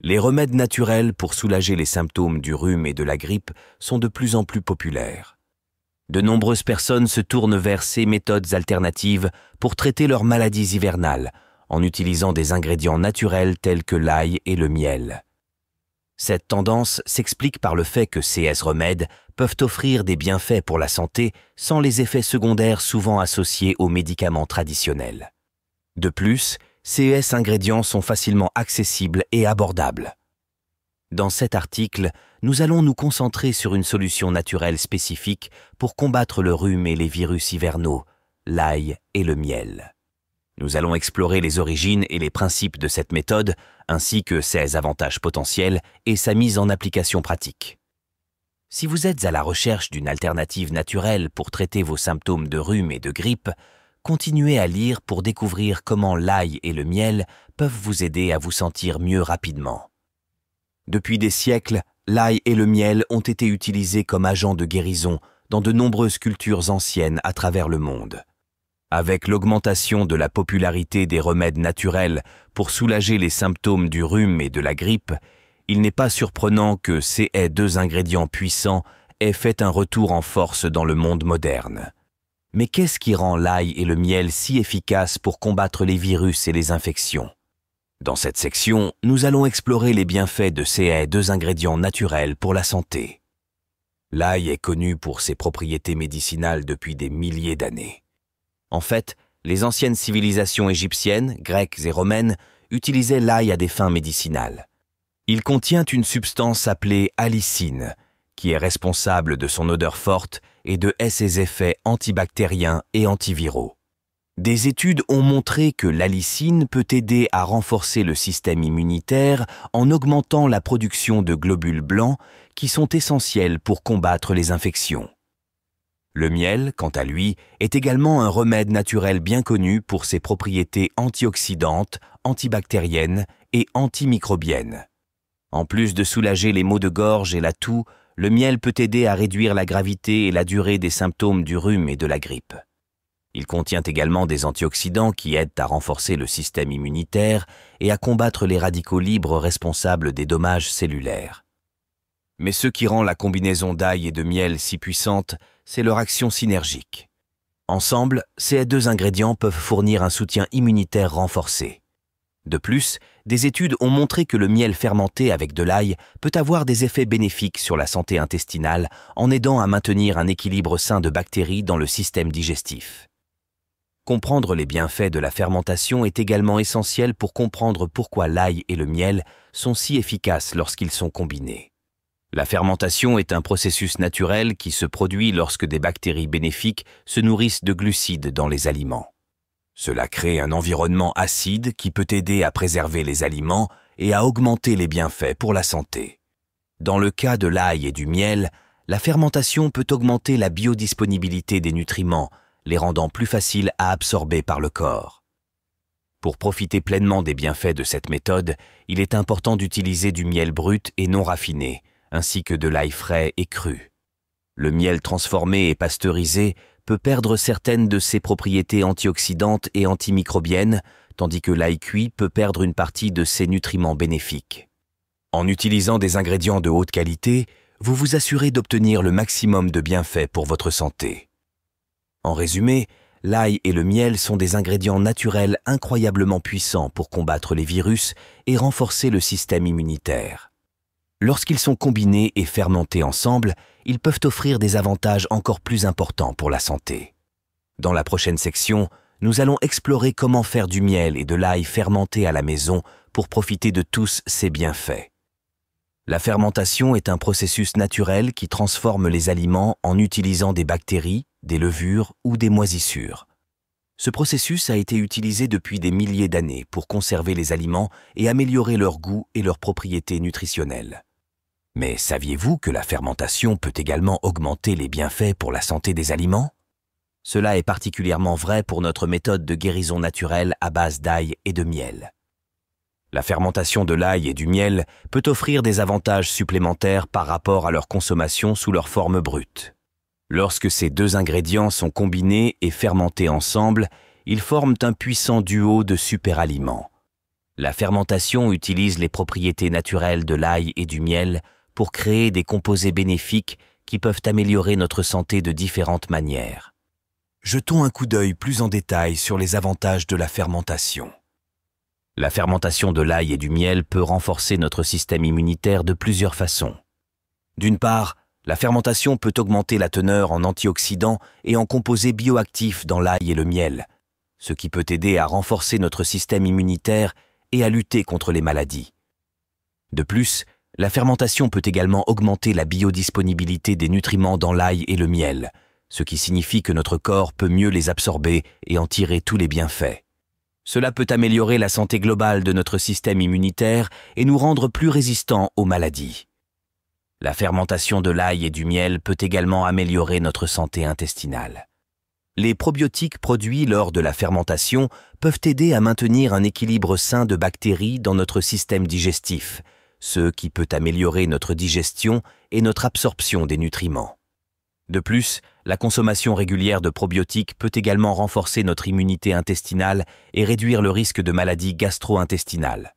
Les remèdes naturels pour soulager les symptômes du rhume et de la grippe sont de plus en plus populaires. De nombreuses personnes se tournent vers ces méthodes alternatives pour traiter leurs maladies hivernales, en utilisant des ingrédients naturels tels que l'ail et le miel. Cette tendance s'explique par le fait que ces remèdes peuvent offrir des bienfaits pour la santé sans les effets secondaires souvent associés aux médicaments traditionnels. De plus, ces ingrédients sont facilement accessibles et abordables. Dans cet article, nous allons nous concentrer sur une solution naturelle spécifique pour combattre le rhume et les virus hivernaux, l'ail et le miel. Nous allons explorer les origines et les principes de cette méthode, ainsi que ses avantages potentiels et sa mise en application pratique. Si vous êtes à la recherche d'une alternative naturelle pour traiter vos symptômes de rhume et de grippe, continuez à lire pour découvrir comment l'ail et le miel peuvent vous aider à vous sentir mieux rapidement. Depuis des siècles, l'ail et le miel ont été utilisés comme agents de guérison dans de nombreuses cultures anciennes à travers le monde. Avec l'augmentation de la popularité des remèdes naturels pour soulager les symptômes du rhume et de la grippe, il n'est pas surprenant que ces deux ingrédients puissants aient fait un retour en force dans le monde moderne. Mais qu'est-ce qui rend l'ail et le miel si efficaces pour combattre les virus et les infections? Dans cette section, nous allons explorer les bienfaits de ces deux ingrédients naturels pour la santé. L'ail est connu pour ses propriétés médicinales depuis des milliers d'années. En fait, les anciennes civilisations égyptiennes, grecques et romaines utilisaient l'ail à des fins médicinales. Il contient une substance appelée allicine, qui est responsable de son odeur forte et de ses effets antibactériens et antiviraux. Des études ont montré que l'allicine peut aider à renforcer le système immunitaire en augmentant la production de globules blancs qui sont essentiels pour combattre les infections. Le miel, quant à lui, est également un remède naturel bien connu pour ses propriétés antioxydantes, antibactériennes et antimicrobiennes. En plus de soulager les maux de gorge et la toux, le miel peut aider à réduire la gravité et la durée des symptômes du rhume et de la grippe. Il contient également des antioxydants qui aident à renforcer le système immunitaire et à combattre les radicaux libres responsables des dommages cellulaires. Mais ce qui rend la combinaison d'ail et de miel si puissante, c'est leur action synergique. Ensemble, ces deux ingrédients peuvent fournir un soutien immunitaire renforcé. De plus, des études ont montré que le miel fermenté avec de l'ail peut avoir des effets bénéfiques sur la santé intestinale en aidant à maintenir un équilibre sain de bactéries dans le système digestif. Comprendre les bienfaits de la fermentation est également essentiel pour comprendre pourquoi l'ail et le miel sont si efficaces lorsqu'ils sont combinés. La fermentation est un processus naturel qui se produit lorsque des bactéries bénéfiques se nourrissent de glucides dans les aliments. Cela crée un environnement acide qui peut aider à préserver les aliments et à augmenter les bienfaits pour la santé. Dans le cas de l'ail et du miel, la fermentation peut augmenter la biodisponibilité des nutriments, les rendant plus faciles à absorber par le corps. Pour profiter pleinement des bienfaits de cette méthode, il est important d'utiliser du miel brut et non raffiné, ainsi que de l'ail frais et cru. Le miel transformé et pasteurisé peut perdre certaines de ses propriétés antioxydantes et antimicrobiennes, tandis que l'ail cuit peut perdre une partie de ses nutriments bénéfiques. En utilisant des ingrédients de haute qualité, vous vous assurez d'obtenir le maximum de bienfaits pour votre santé. En résumé, l'ail et le miel sont des ingrédients naturels incroyablement puissants pour combattre les virus et renforcer le système immunitaire. Lorsqu'ils sont combinés et fermentés ensemble, ils peuvent offrir des avantages encore plus importants pour la santé. Dans la prochaine section, nous allons explorer comment faire du miel et de l'ail fermentés à la maison pour profiter de tous ces bienfaits. La fermentation est un processus naturel qui transforme les aliments en utilisant des bactéries, des levures ou des moisissures. Ce processus a été utilisé depuis des milliers d'années pour conserver les aliments et améliorer leur goût et leurs propriétés nutritionnelles. Mais saviez-vous que la fermentation peut également augmenter les bienfaits pour la santé des aliments? Cela est particulièrement vrai pour notre méthode de guérison naturelle à base d'ail et de miel. La fermentation de l'ail et du miel peut offrir des avantages supplémentaires par rapport à leur consommation sous leur forme brute. Lorsque ces deux ingrédients sont combinés et fermentés ensemble, ils forment un puissant duo de superaliments. La fermentation utilise les propriétés naturelles de l'ail et du miel pour créer des composés bénéfiques qui peuvent améliorer notre santé de différentes manières. Jetons un coup d'œil plus en détail sur les avantages de la fermentation. La fermentation de l'ail et du miel peut renforcer notre système immunitaire de plusieurs façons. D'une part, la fermentation peut augmenter la teneur en antioxydants et en composés bioactifs dans l'ail et le miel, ce qui peut aider à renforcer notre système immunitaire et à lutter contre les maladies. De plus, la fermentation peut également augmenter la biodisponibilité des nutriments dans l'ail et le miel, ce qui signifie que notre corps peut mieux les absorber et en tirer tous les bienfaits. Cela peut améliorer la santé globale de notre système immunitaire et nous rendre plus résistants aux maladies. La fermentation de l'ail et du miel peut également améliorer notre santé intestinale. Les probiotiques produits lors de la fermentation peuvent aider à maintenir un équilibre sain de bactéries dans notre système digestif, ce qui peut améliorer notre digestion et notre absorption des nutriments. De plus, la consommation régulière de probiotiques peut également renforcer notre immunité intestinale et réduire le risque de maladies gastro-intestinales.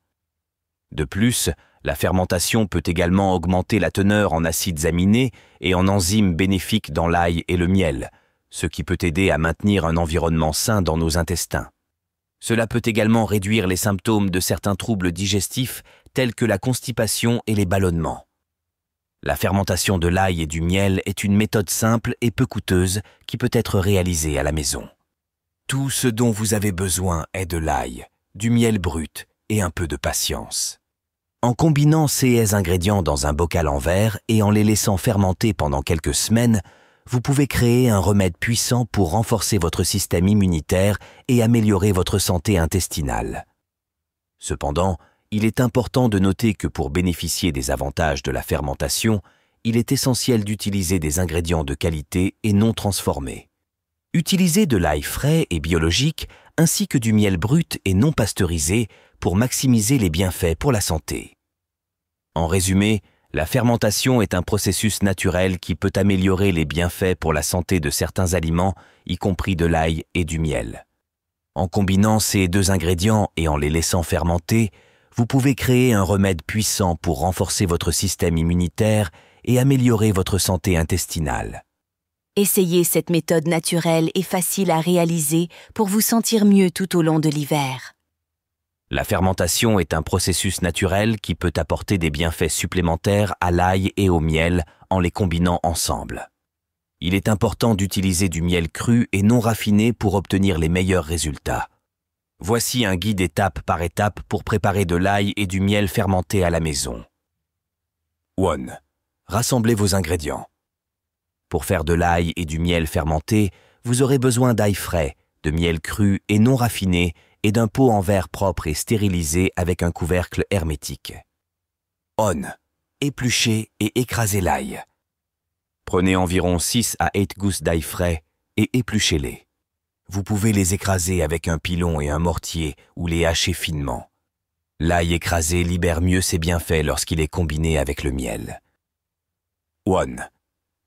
De plus, la fermentation peut également augmenter la teneur en acides aminés et en enzymes bénéfiques dans l'ail et le miel, ce qui peut aider à maintenir un environnement sain dans nos intestins. Cela peut également réduire les symptômes de certains troubles digestifs tels que la constipation et les ballonnements. La fermentation de l'ail et du miel est une méthode simple et peu coûteuse qui peut être réalisée à la maison. Tout ce dont vous avez besoin est de l'ail, du miel brut et un peu de patience. En combinant ces ingrédients dans un bocal en verre et en les laissant fermenter pendant quelques semaines, vous pouvez créer un remède puissant pour renforcer votre système immunitaire et améliorer votre santé intestinale. Cependant, il est important de noter que pour bénéficier des avantages de la fermentation, il est essentiel d'utiliser des ingrédients de qualité et non transformés. Utilisez de l'ail frais et biologique ainsi que du miel brut et non pasteurisé pour maximiser les bienfaits pour la santé. En résumé, la fermentation est un processus naturel qui peut améliorer les bienfaits pour la santé de certains aliments, y compris de l'ail et du miel. En combinant ces deux ingrédients et en les laissant fermenter, vous pouvez créer un remède puissant pour renforcer votre système immunitaire et améliorer votre santé intestinale. Essayez cette méthode naturelle et facile à réaliser pour vous sentir mieux tout au long de l'hiver. La fermentation est un processus naturel qui peut apporter des bienfaits supplémentaires à l'ail et au miel en les combinant ensemble. Il est important d'utiliser du miel cru et non raffiné pour obtenir les meilleurs résultats. Voici un guide étape par étape pour préparer de l'ail et du miel fermenté à la maison. 1. Rassemblez vos ingrédients. Pour faire de l'ail et du miel fermenté, vous aurez besoin d'ail frais, de miel cru et non raffiné et d'un pot en verre propre et stérilisé avec un couvercle hermétique. On. Épluchez et écrasez l'ail. Prenez environ 6 à 8 gousses d'ail frais et épluchez-les. Vous pouvez les écraser avec un pilon et un mortier ou les hacher finement. L'ail écrasé libère mieux ses bienfaits lorsqu'il est combiné avec le miel. 1.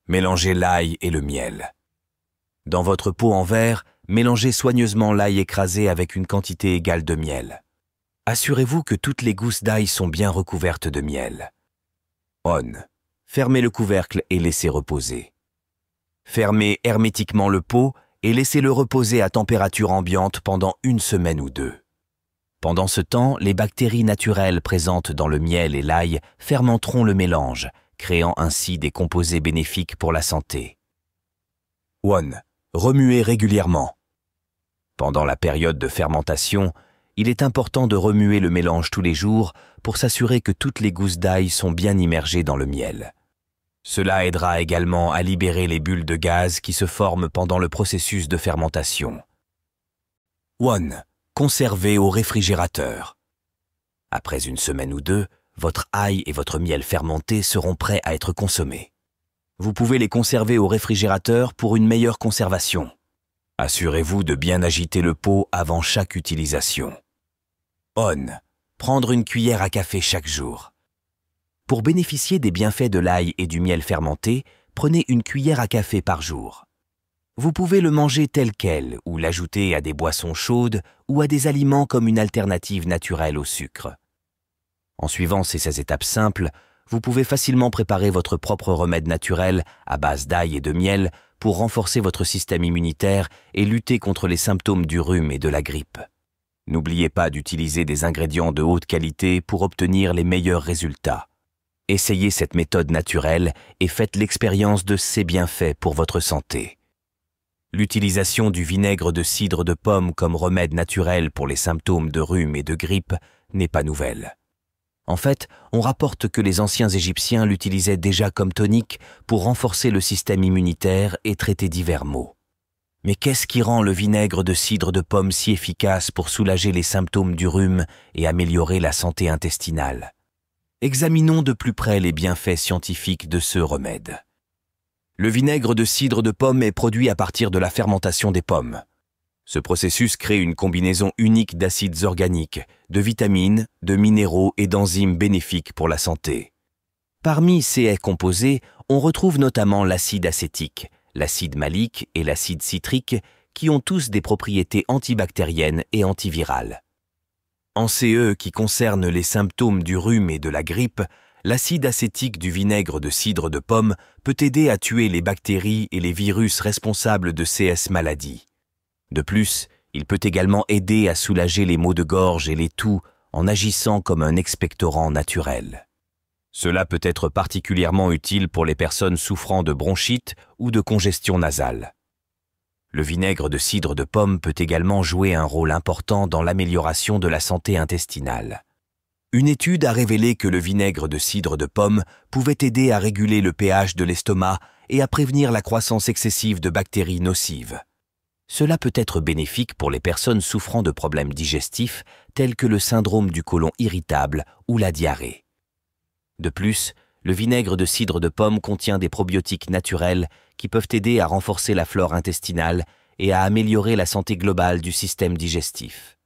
Mélangez l'ail et le miel. Dans votre pot en verre, mélangez soigneusement l'ail écrasé avec une quantité égale de miel. Assurez-vous que toutes les gousses d'ail sont bien recouvertes de miel. On. Fermez le couvercle et laissez reposer. Fermez hermétiquement le pot et laissez-le reposer à température ambiante pendant 1 semaine ou 2. Pendant ce temps, les bactéries naturelles présentes dans le miel et l'ail fermenteront le mélange, créant ainsi des composés bénéfiques pour la santé. 1. Remuez régulièrement. Pendant la période de fermentation, il est important de remuer le mélange tous les jours pour s'assurer que toutes les gousses d'ail sont bien immergées dans le miel. Cela aidera également à libérer les bulles de gaz qui se forment pendant le processus de fermentation. 1. Conservez au réfrigérateur. Après 1 semaine ou 2, votre ail et votre miel fermenté seront prêts à être consommés. Vous pouvez les conserver au réfrigérateur pour une meilleure conservation. Assurez-vous de bien agiter le pot avant chaque utilisation. On. Prendre une cuillère à café chaque jour. Pour bénéficier des bienfaits de l'ail et du miel fermenté, prenez une cuillère à café par jour. Vous pouvez le manger tel quel ou l'ajouter à des boissons chaudes ou à des aliments comme une alternative naturelle au sucre. En suivant ces 16 étapes simples, vous pouvez facilement préparer votre propre remède naturel à base d'ail et de miel pour renforcer votre système immunitaire et lutter contre les symptômes du rhume et de la grippe. N'oubliez pas d'utiliser des ingrédients de haute qualité pour obtenir les meilleurs résultats. Essayez cette méthode naturelle et faites l'expérience de ses bienfaits pour votre santé. L'utilisation du vinaigre de cidre de pomme comme remède naturel pour les symptômes de rhume et de grippe n'est pas nouvelle. En fait, on rapporte que les anciens Égyptiens l'utilisaient déjà comme tonique pour renforcer le système immunitaire et traiter divers maux. Mais qu'est-ce qui rend le vinaigre de cidre de pomme si efficace pour soulager les symptômes du rhume et améliorer la santé intestinale? Examinons de plus près les bienfaits scientifiques de ce remède. Le vinaigre de cidre de pomme est produit à partir de la fermentation des pommes. Ce processus crée une combinaison unique d'acides organiques, de vitamines, de minéraux et d'enzymes bénéfiques pour la santé. Parmi ces composés, on retrouve notamment l'acide acétique, l'acide malique et l'acide citrique qui ont tous des propriétés antibactériennes et antivirales. En ce qui concerne les symptômes du rhume et de la grippe, l'acide acétique du vinaigre de cidre de pomme peut aider à tuer les bactéries et les virus responsables de ces maladies. De plus, il peut également aider à soulager les maux de gorge et les toux en agissant comme un expectorant naturel. Cela peut être particulièrement utile pour les personnes souffrant de bronchite ou de congestion nasale. Le vinaigre de cidre de pomme peut également jouer un rôle important dans l'amélioration de la santé intestinale. Une étude a révélé que le vinaigre de cidre de pomme pouvait aider à réguler le pH de l'estomac et à prévenir la croissance excessive de bactéries nocives. Cela peut être bénéfique pour les personnes souffrant de problèmes digestifs tels que le syndrome du côlon irritable ou la diarrhée. De plus, le vinaigre de cidre de pomme contient des probiotiques naturels qui peuvent aider à renforcer la flore intestinale et à améliorer la santé globale du système digestif.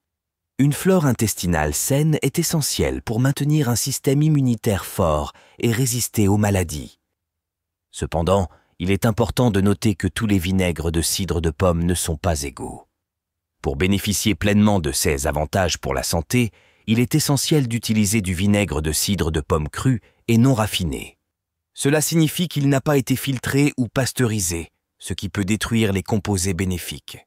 Une flore intestinale saine est essentielle pour maintenir un système immunitaire fort et résister aux maladies. Cependant, il est important de noter que tous les vinaigres de cidre de pomme ne sont pas égaux. Pour bénéficier pleinement de ces avantages pour la santé, il est essentiel d'utiliser du vinaigre de cidre de pomme cru et non raffiné. Cela signifie qu'il n'a pas été filtré ou pasteurisé, ce qui peut détruire les composés bénéfiques.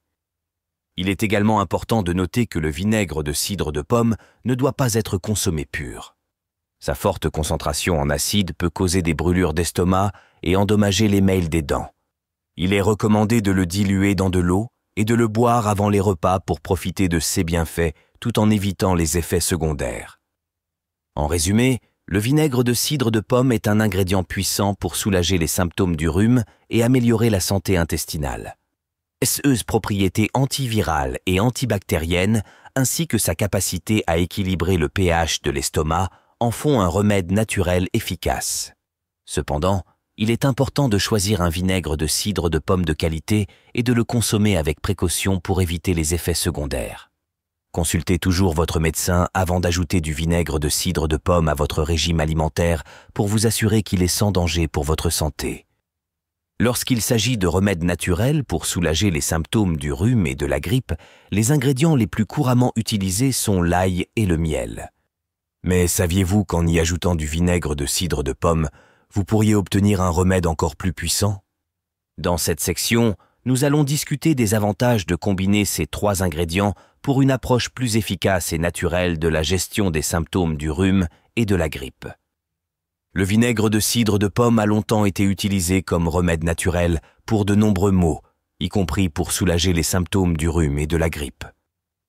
Il est également important de noter que le vinaigre de cidre de pomme ne doit pas être consommé pur. Sa forte concentration en acide peut causer des brûlures d'estomac et endommager l'émail des dents. Il est recommandé de le diluer dans de l'eau et de le boire avant les repas pour profiter de ses bienfaits tout en évitant les effets secondaires. En résumé, le vinaigre de cidre de pomme est un ingrédient puissant pour soulager les symptômes du rhume et améliorer la santé intestinale. Ses propriétés antivirales et antibactériennes ainsi que sa capacité à équilibrer le pH de l'estomac en font un remède naturel efficace. Cependant, il est important de choisir un vinaigre de cidre de pomme de qualité et de le consommer avec précaution pour éviter les effets secondaires. Consultez toujours votre médecin avant d'ajouter du vinaigre de cidre de pomme à votre régime alimentaire pour vous assurer qu'il est sans danger pour votre santé. Lorsqu'il s'agit de remèdes naturels pour soulager les symptômes du rhume et de la grippe, les ingrédients les plus couramment utilisés sont l'ail et le miel. Mais saviez-vous qu'en y ajoutant du vinaigre de cidre de pomme, vous pourriez obtenir un remède encore plus puissant? Dans cette section, nous allons discuter des avantages de combiner ces 3 ingrédients pour une approche plus efficace et naturelle de la gestion des symptômes du rhume et de la grippe. Le vinaigre de cidre de pomme a longtemps été utilisé comme remède naturel pour de nombreux maux, y compris pour soulager les symptômes du rhume et de la grippe.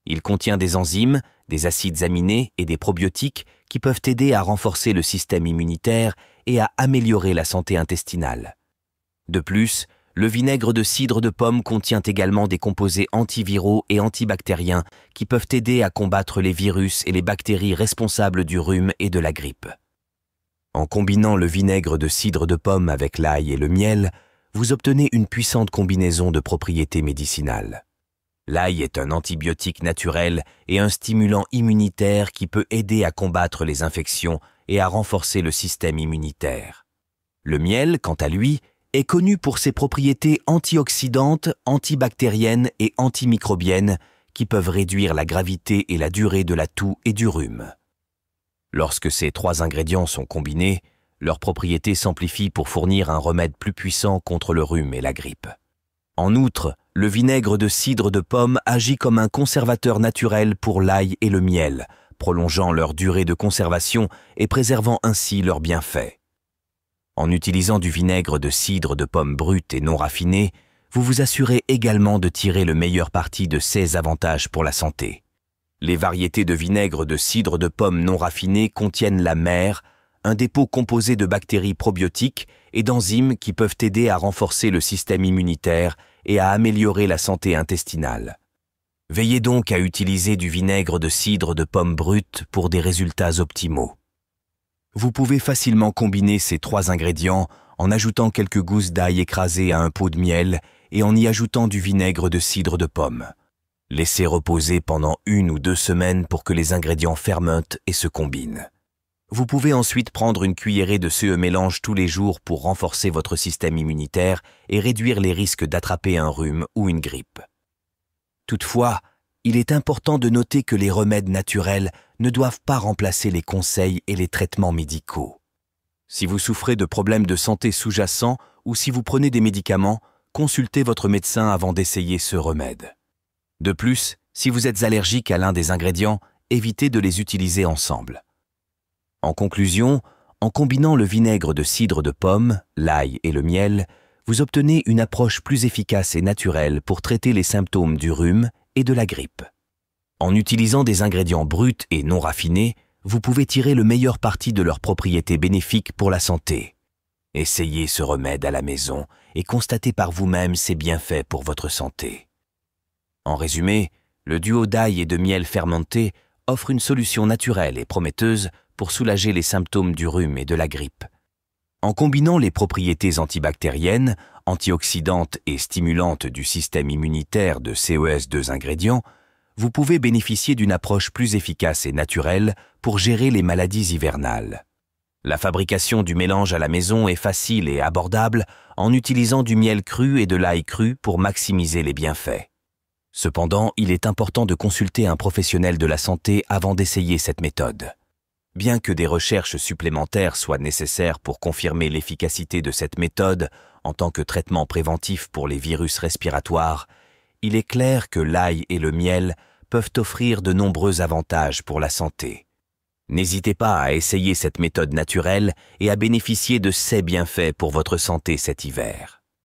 Il contient des enzymes, des acides aminés et des probiotiques qui peuvent aider à renforcer le système immunitaire et à améliorer la santé intestinale. De plus, le vinaigre de cidre de pomme contient également des composés antiviraux et antibactériens qui peuvent aider à combattre les virus et les bactéries responsables du rhume et de la grippe. En combinant le vinaigre de cidre de pomme avec l'ail et le miel, vous obtenez une puissante combinaison de propriétés médicinales. L'ail est un antibiotique naturel et un stimulant immunitaire qui peut aider à combattre les infections et à renforcer le système immunitaire. Le miel, quant à lui, est connu pour ses propriétés antioxydantes, antibactériennes et antimicrobiennes qui peuvent réduire la gravité et la durée de la toux et du rhume. Lorsque ces 3 ingrédients sont combinés, leurs propriétés s'amplifient pour fournir un remède plus puissant contre le rhume et la grippe. En outre, le vinaigre de cidre de pomme agit comme un conservateur naturel pour l'ail et le miel, prolongeant leur durée de conservation et préservant ainsi leurs bienfaits. En utilisant du vinaigre de cidre de pomme brut et non raffiné, vous vous assurez également de tirer le meilleur parti de ses avantages pour la santé. Les variétés de vinaigre de cidre de pomme non raffiné contiennent la mer, un dépôt composé de bactéries probiotiques et d'enzymes qui peuvent aider à renforcer le système immunitaire et à améliorer la santé intestinale. Veillez donc à utiliser du vinaigre de cidre de pomme brute pour des résultats optimaux. Vous pouvez facilement combiner ces 3 ingrédients en ajoutant quelques gousses d'ail écrasées à un pot de miel et en y ajoutant du vinaigre de cidre de pomme. Laissez reposer pendant 1 ou 2 semaines pour que les ingrédients fermentent et se combinent. Vous pouvez ensuite prendre une cuillerée de ce mélange tous les jours pour renforcer votre système immunitaire et réduire les risques d'attraper un rhume ou une grippe. Toutefois, il est important de noter que les remèdes naturels ne doivent pas remplacer les conseils et les traitements médicaux. Si vous souffrez de problèmes de santé sous-jacents ou si vous prenez des médicaments, consultez votre médecin avant d'essayer ce remède. De plus, si vous êtes allergique à l'un des ingrédients, évitez de les utiliser ensemble. En conclusion, en combinant le vinaigre de cidre de pomme, l'ail et le miel, vous obtenez une approche plus efficace et naturelle pour traiter les symptômes du rhume et de la grippe. En utilisant des ingrédients bruts et non raffinés, vous pouvez tirer le meilleur parti de leurs propriétés bénéfiques pour la santé. Essayez ce remède à la maison et constatez par vous-même ses bienfaits pour votre santé. En résumé, le duo d'ail et de miel fermenté offre une solution naturelle et prometteuse pour soulager les symptômes du rhume et de la grippe. En combinant les propriétés antibactériennes, antioxydantes et stimulantes du système immunitaire de ces 2 ingrédients, vous pouvez bénéficier d'une approche plus efficace et naturelle pour gérer les maladies hivernales. La fabrication du mélange à la maison est facile et abordable en utilisant du miel cru et de l'ail cru pour maximiser les bienfaits. Cependant, il est important de consulter un professionnel de la santé avant d'essayer cette méthode. Bien que des recherches supplémentaires soient nécessaires pour confirmer l'efficacité de cette méthode en tant que traitement préventif pour les virus respiratoires, il est clair que l'ail et le miel peuvent offrir de nombreux avantages pour la santé. N'hésitez pas à essayer cette méthode naturelle et à bénéficier de ses bienfaits pour votre santé cet hiver.